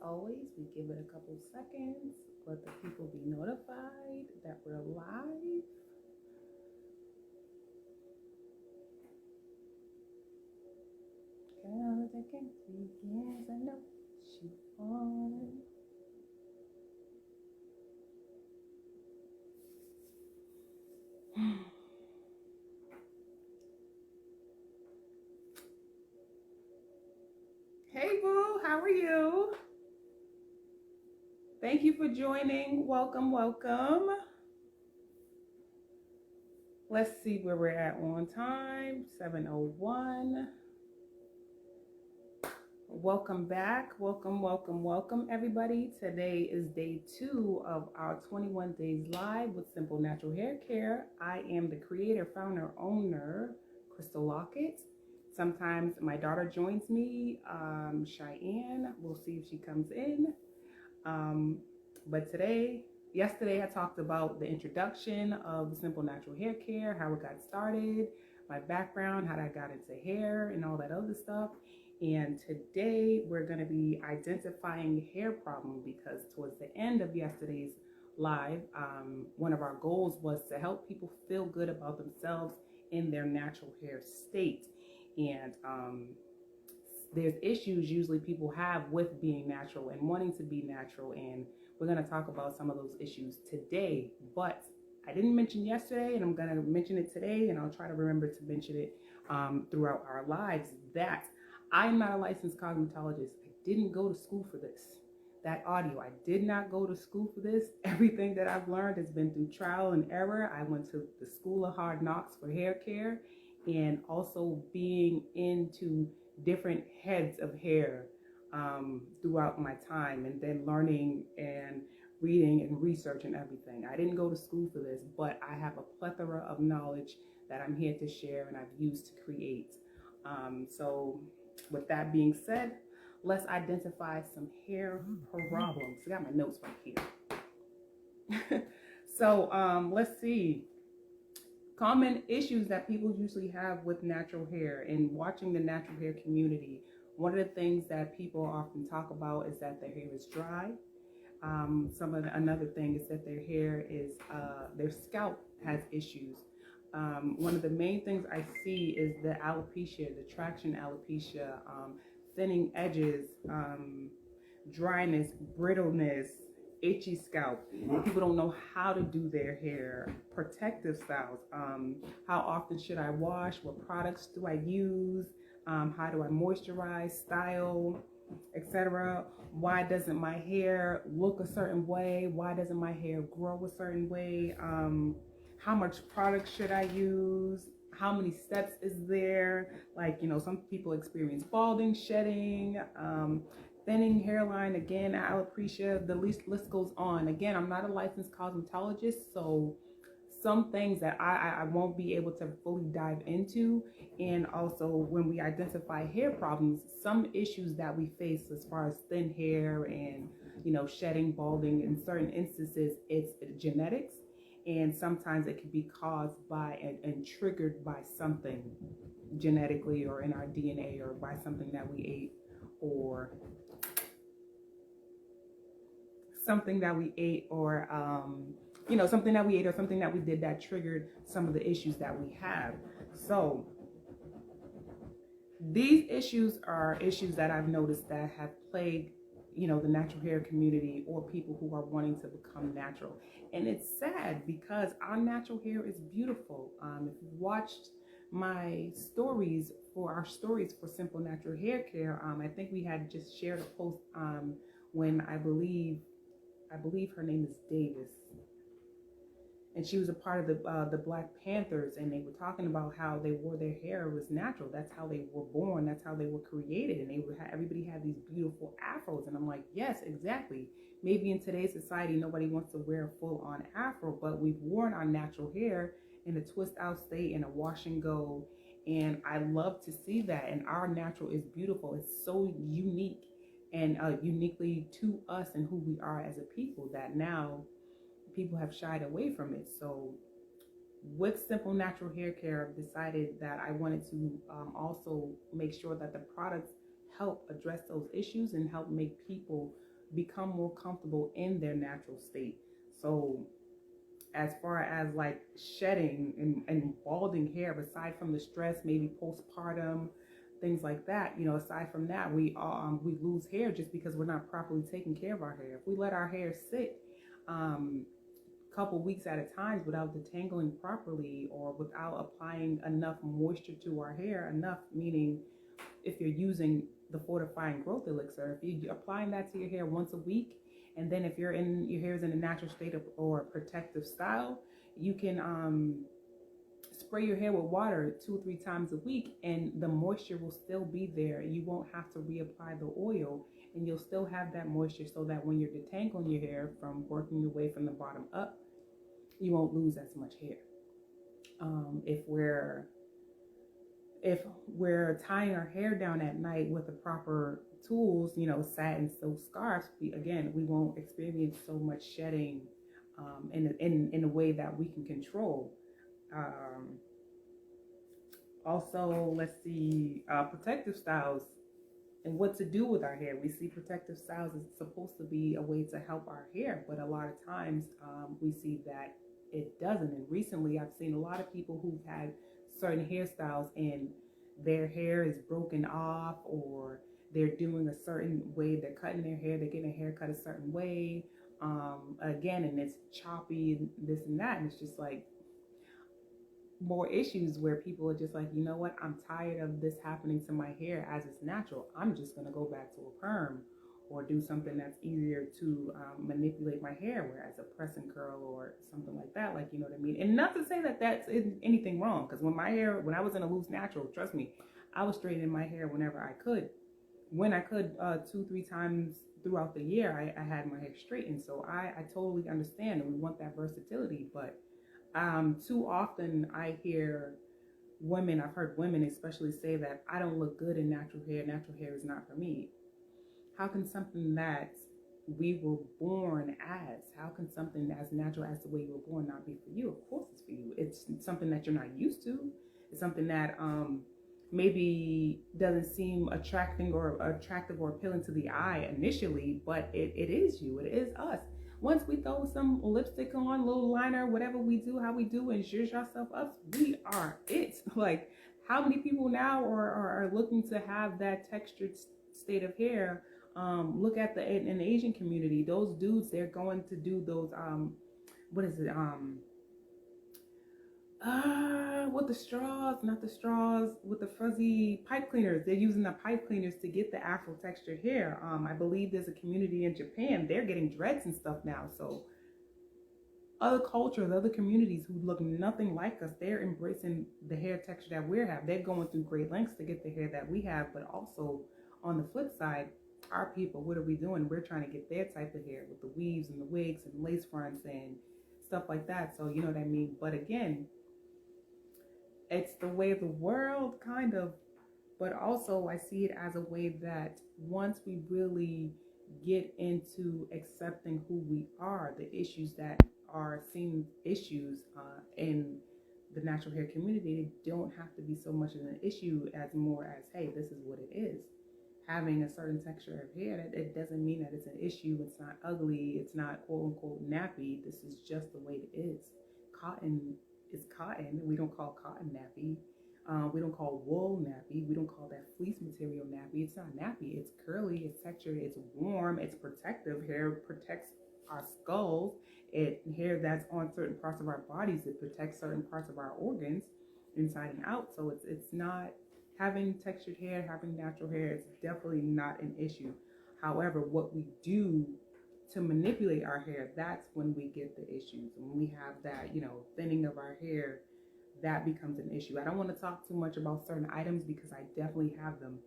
always, we give it a couple seconds, let the people be notified that we're live. Cause I can begins, I know she on. Hey boo, how are you? Thank you for joining. Welcome, welcome. Let's see where we're at on time. 7:01. Welcome back. Welcome everybody. Today is day 2 of our 21 days live with Simple Natural Hair Care. I am the creator, founder, owner, Crystal Lockett. Sometimes my daughter joins me, Cheyenne. We'll see if she comes in. But yesterday I talked about the introduction of Simple Natural Hair Care, how it got started, my background, how I got into hair and all that other stuff. And today we're going to be identifying hair problem, because towards the end of yesterday's live, one of our goals was to help people feel good about themselves in their natural hair state. And there's issues usually people have with being natural and wanting to be natural, and we're going to talk about some of those issues today. But I didn't mention yesterday, and I'm going to mention it today, and I'll try to remember to mention it throughout our lives, that I'm not a licensed cosmetologist. I didn't go to school for this. That audio, I did not go to school for this. Everything that I've learned has been through trial and error. I went to the School of Hard Knocks for hair care, and also being into different heads of hair throughout my time, and then learning and reading and research and everything. I didn't go to school for this, but I have a plethora of knowledge that I'm here to share and I've used to create. So with that being said, let's identify some hair problems. I got my notes right here. So let's see. Common issues that people usually have with natural hair and watching the natural hair community. One of the things that people often talk about is that their hair is dry. Another thing is that their hair is, their scalp has issues. One of the main things I see is the alopecia, the traction alopecia, thinning edges, dryness, brittleness, itchy scalp. People don't know how to do their hair, protective styles. How often should I wash? What products do I use? How do I moisturize, style, etc.? Why doesn't my hair look a certain way? Why doesn't my hair grow a certain way? How much product should I use? How many steps is there? Like, some people experience balding, shedding, thinning hairline, again, alopecia, the list goes on. Again, I'm not a licensed cosmetologist, so some things that I won't be able to fully dive into. And also when we identify hair problems, some issues that we face as far as thin hair and, shedding, balding, in certain instances, it's genetics. And sometimes it can be caused by and triggered by something genetically or in our DNA or by something that we ate or something that we ate or something that we did that triggered some of the issues that we have. So these issues are issues that I've noticed that have plagued, the natural hair community or people who are wanting to become natural. And it's sad because our natural hair is beautiful. If you've watched my stories for Simple Natural Hair Care, I think we had just shared a post when I believe her name is Davis, and she was a part of the Black Panthers, and they were talking about how they wore their hair was natural. That's how they were born. That's how they were created, and everybody had these beautiful afros. And I'm like, yes, exactly. Maybe in today's society, nobody wants to wear a full-on afro, but we've worn our natural hair in a twist-out state, in a wash and go, and I love to see that. And our natural is beautiful. It's so unique and uniquely to us and who we are as a people that now people have shied away from it. So with Simple Natural Hair Care, I've decided that I wanted to also make sure that the products help address those issues and help make people become more comfortable in their natural state. So as far as like shedding and balding hair, aside from the stress, maybe postpartum, things like that, aside from that, we lose hair just because we're not properly taking care of our hair. If we let our hair sit couple weeks at a time without detangling properly, or without applying enough moisture to our hair, enough meaning if you're using the fortifying growth elixir, if you're applying that to your hair once a week, and then if your hair is in a natural state of or protective style, you can spray your hair with water 2 or 3 times a week, and the moisture will still be there. You won't have to reapply the oil, and you'll still have that moisture, so that when you're detangling your hair from working your way from the bottom up, you won't lose as much hair. If we're tying our hair down at night with the proper tools, satin, silk scarves, we won't experience so much shedding in a way that we can control. Also, let's see, protective styles and what to do with our hair. We see protective styles is supposed to be a way to help our hair, but a lot of times we see that it doesn't. And recently I've seen a lot of people who've had certain hairstyles and their hair is broken off, or they're doing a certain way, they're cutting their hair, they're getting a haircut a certain way, and it's choppy and this and that, and it's just like more issues where people are just like, you know what, I'm tired of this happening to my hair as it's natural. I'm just going to go back to a perm, or do something that's easier to manipulate my hair, whereas a press and curl or something like that, like, you know what I mean? And not to say that that's anything wrong, because when I was in a loose natural, trust me, I was straightening my hair whenever I could. When I could, 2-3 times throughout the year, I had my hair straightened. So I totally understand, and we want that versatility. But too often I hear I've heard women especially say that I don't look good in natural hair is not for me. How can something that we were born as, how can something as natural as the way you were born not be for you? Of course it's for you. It's something that you're not used to. It's something that maybe doesn't seem attractive or appealing to the eye initially, but it is you. It is us. Once we throw some lipstick on, little liner, whatever we do, how we do, and zhuzh ourselves up, we are it. Like, how many people now are looking to have that textured state of hair? Look at in the Asian community, those dudes, they're going to do those with the straws, not the straws, with the fuzzy pipe cleaners. They're using the pipe cleaners to get the afro textured hair. I believe there's a community in Japan, they're getting dreads and stuff now. So other cultures, other communities who look nothing like us, they're embracing the hair texture that we have. They're going through great lengths to get the hair that we have. But also on the flip side, our people, what are we doing? We're trying to get their type of hair with the weaves and the wigs and lace fronts and stuff like that. So you know what I mean? But again, it's the way of the world, kind of, but also I see it as a way that once we really get into accepting who we are, the issues that are seen issues in the natural hair community, they don't have to be so much of an issue as more as, hey, this is what it is. Having a certain texture of hair, it doesn't mean that it's an issue. It's not ugly. It's not quote unquote nappy. This is just the way it is. Cotton is cotton. We don't call cotton nappy. We don't call wool nappy. We don't call that fleece material nappy. It's not nappy. It's curly. It's textured. It's warm. It's protective. Hair protects our skulls. Hair that's on certain parts of our bodies. It protects certain parts of our organs inside and out. So it's not having textured hair, having natural hair. It's definitely not an issue. However, what we do to manipulate our hair, that's when we get the issues. When we have that, thinning of our hair, that becomes an issue. I don't want to talk too much about certain items because I definitely have them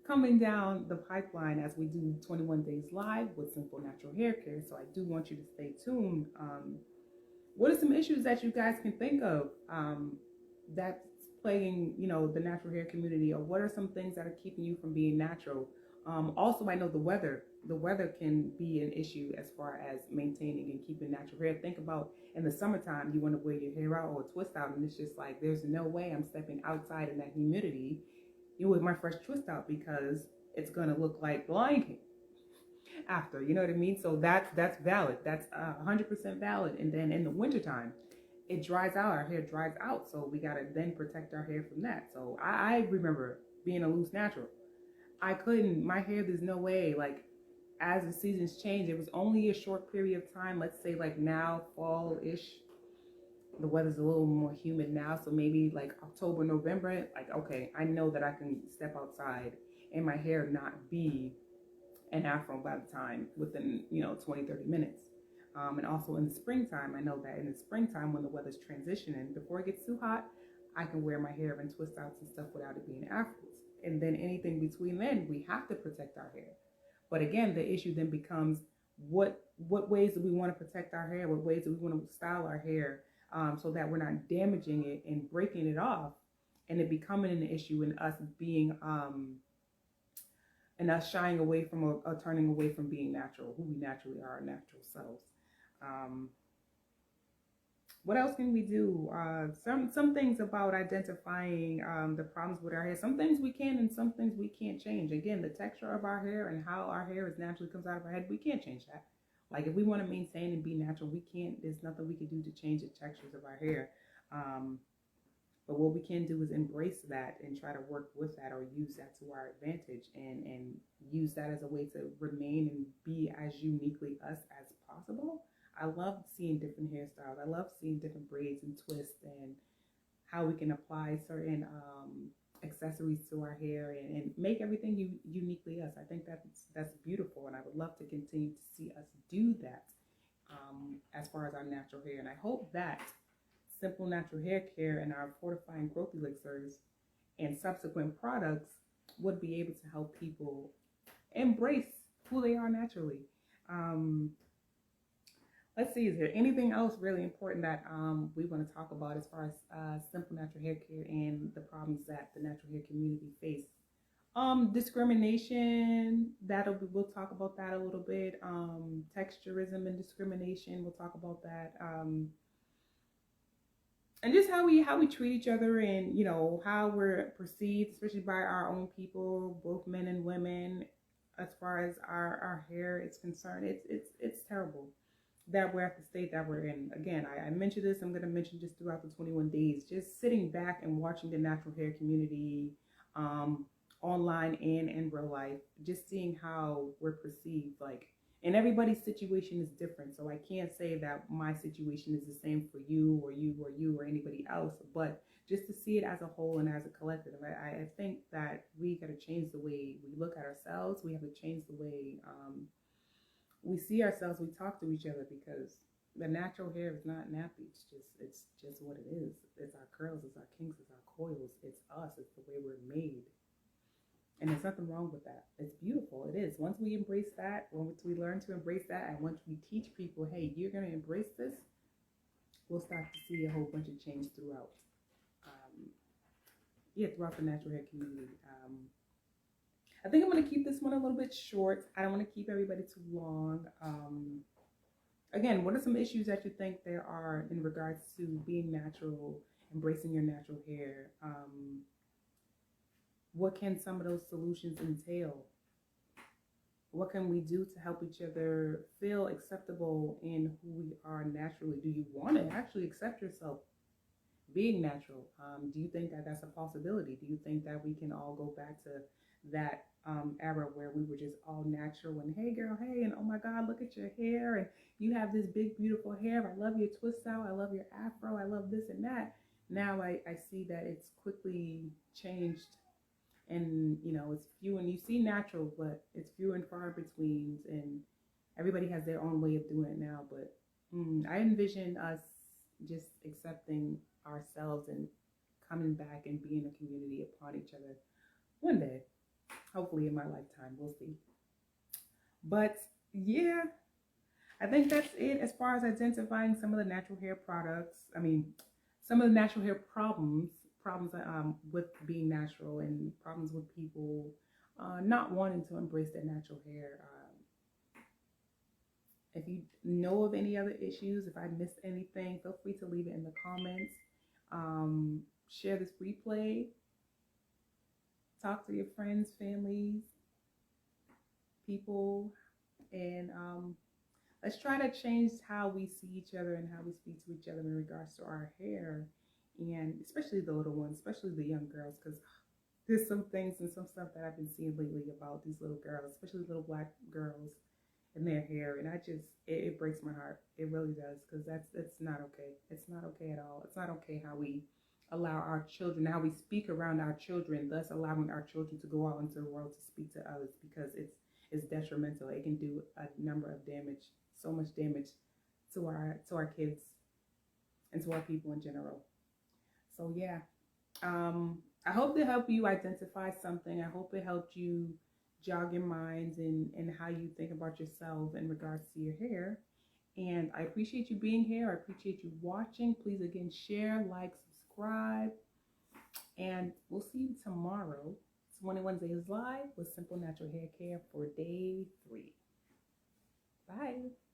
coming down the pipeline as we do 21 Days Live with Simple Natural Hair Care. So I do want you to stay tuned. What are some issues that you guys can think of that's plaguing, the natural hair community, or what are some things that are keeping you from being natural? Also, I know the weather can be an issue as far as maintaining and keeping natural hair. Think about in the summertime, you want to wear your hair out or twist out, and it's just like, there's no way I'm stepping outside in that humidity with my fresh twist out, because it's going to look like Lion King. after, you know what I mean? So that's valid. That's 100% valid. And then in the wintertime, it dries out. Our hair dries out. So we got to then protect our hair from that. So I remember being a loose natural. I couldn't, my hair, there's no way, like, as the seasons change, it was only a short period of time. Let's say like now, fall-ish, the weather's a little more humid now, so maybe like October, November, like, okay, I know that I can step outside and my hair not be an afro by the time, within 20, 30 minutes. And also in the springtime, I know that in the springtime when the weather's transitioning, before it gets too hot, I can wear my hair and twist outs and stuff without it being afros. And then anything between then, we have to protect our hair. But again, the issue then becomes what ways do we want to protect our hair? What ways do we want to style our hair, so that we're not damaging it and breaking it off, and it becoming an issue in us being and us shying away from or turning away from being natural, who we naturally are, our natural selves. Um, what else can we do? Some things about identifying the problems with our hair. Some things we can and some things we can't change. Again, the texture of our hair and how our hair is naturally comes out of our head, we can't change that. Like if we want to maintain and be natural, we can't. There's nothing we can do to change the textures of our hair. But what we can do is embrace that and try to work with that or use that to our advantage and use that as a way to remain and be as uniquely us as possible. I love seeing different hairstyles. I love seeing different braids and twists and how we can apply certain accessories to our hair and make everything uniquely us. I think that's beautiful, and I would love to continue to see us do that as far as our natural hair. And I hope that Simple Natural Hair Care and our fortifying growth elixirs and subsequent products would be able to help people embrace who they are naturally. Let's see, is there anything else really important that we want to talk about as far as Simple Natural Hair Care and the problems that the natural hair community face? Discrimination, we'll talk about that a little bit. Texturism and discrimination, we'll talk about that. And just how we treat each other, and how we're perceived, especially by our own people, both men and women, as far as our hair is concerned. It's terrible that we're at the state that we're in. Again, I mentioned this, I'm going to mention just throughout the 21 days, just sitting back and watching the natural hair community online and in real life, just seeing how we're perceived, like, and everybody's situation is different. So I can't say that my situation is the same for you or you or you or anybody else, but just to see it as a whole and as a collective, I think that we got to change the way we look at ourselves. We have to change the way we see ourselves, we talk to each other, because the natural hair is not nappy. It's just what it is. It's our curls, it's our kinks, it's our coils, it's us, it's the way we're made. And there's nothing wrong with that. It's beautiful. It is. Once we embrace that, once we learn to embrace that, and once we teach people, hey, you're going to embrace this, we'll start to see a whole bunch of change throughout the natural hair community. I think I'm going to keep this one a little bit short. I don't want to keep everybody too long. Again, what are some issues that you think there are in regards to being natural, embracing your natural hair? What can some of those solutions entail? What can we do to help each other feel acceptable in who we are naturally? Do you want to actually accept yourself being natural? Do you think that that's a possibility? Do you think that we can all go back to that era where we were just all natural and hey girl, hey, and oh my God, look at your hair, and you have this big beautiful hair, I love your twist out, I love your afro, I love this and that. Now I see that it's quickly changed, and it's few, and you see natural, but it's few and far between, and everybody has their own way of doing it now. But I envision us just accepting ourselves and coming back and being a community upon each other one day, hopefully in my lifetime. We'll see. But yeah, I think that's it as far as identifying some of the natural hair products. I mean, some of the natural hair problems with being natural, and problems with people not wanting to embrace their natural hair. If you know of any other issues, if I missed anything, feel free to leave it in the comments. Share this replay. Talk to your friends, families, people, And let's try to change how we see each other and how we speak to each other in regards to our hair, and especially the little ones, especially the young girls, because there's some things and some stuff that I've been seeing lately about these little girls, especially little black girls and their hair, and it breaks my heart. It really does, because that's not okay. It's not okay at all. It's not okay how we allow our children, how we speak around our children, thus allowing our children to go out into the world to speak to others, because it's detrimental. It can do a number of damage, so much damage to our kids and to our people in general. So yeah, I hope to help you identify something. I hope it helped you jog your minds and how you think about yourself in regards to your hair. And I appreciate you being here. I appreciate you watching. Please again share, like, subscribe, and we'll see you tomorrow. 21 Days Live with Simple Natural Hair Care for day 3. Bye.